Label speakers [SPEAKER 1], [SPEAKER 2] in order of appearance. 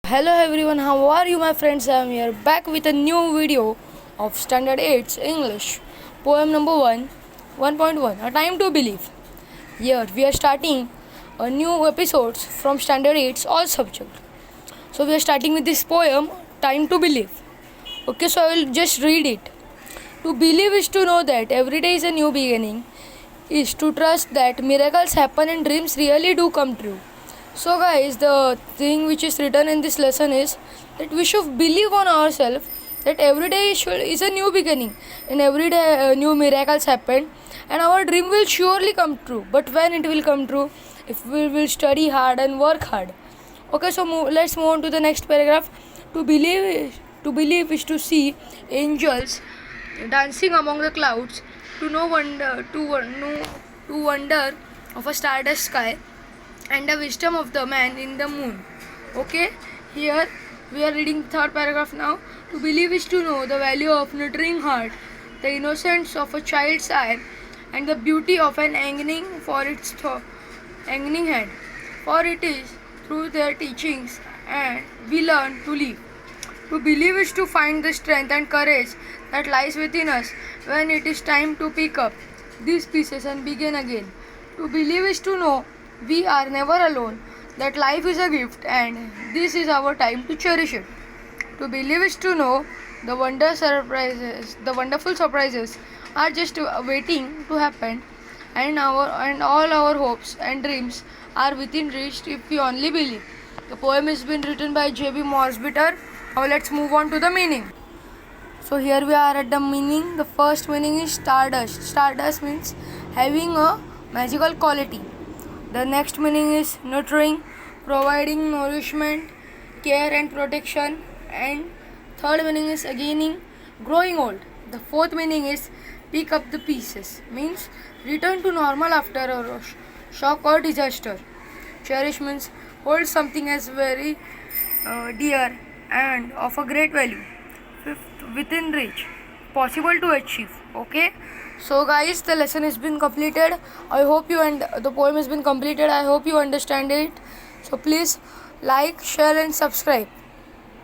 [SPEAKER 1] Hello everyone, how are you my friends? I am here back with a new video of Standard 8's English. Poem number 1, 1.1, A Time to Believe. Here we are starting a new episodes from Standard 8's all subject. So we are starting with this poem, Time to Believe. Okay, so I will just read it. To believe is to know that every day is a new beginning, is to trust that miracles happen and dreams really do come true. So guys, the thing which is written in this lesson is that we should believe on ourselves that every day is a new beginning and every day new miracles happen and our dream will surely come true. But when it will come true? If we will study hard and work hard. Okay, so let's move on to the next paragraph. To believe is to see angels dancing among the clouds, to wonder of a stardust sky and the wisdom of the man in the moon. Okay, here we are reading third paragraph now. To believe is to know the value of nurturing heart, the innocence of a child's eye, and the beauty of an angling for its angling hand. For it is through their teachings and we learn to live. To believe is to find the strength and courage that lies within us when it is time to pick up these pieces and begin again. To believe is to know we are never alone, that life is a gift and this is our time to cherish it. To believe is to know the wonderful surprises are just waiting to happen and all our hopes and dreams are within reach if we only believe. The poem has been written by J.B. Morsbitter. Now let's move on to the meaning. So here we are at the meaning. The first meaning is stardust. Stardust means having a magical quality. The next meaning is nurturing, providing nourishment, care and protection. And third meaning is gaining, growing old. The fourth meaning is pick up the pieces, means return to normal after a shock or disaster. Cherish means hold something as very dear and of a great value. Fifth, within reach, possible to achieve. Okay, so guys, the lesson has been completed. I hope you and the poem has been completed. I hope you understand it. So please like, share and subscribe.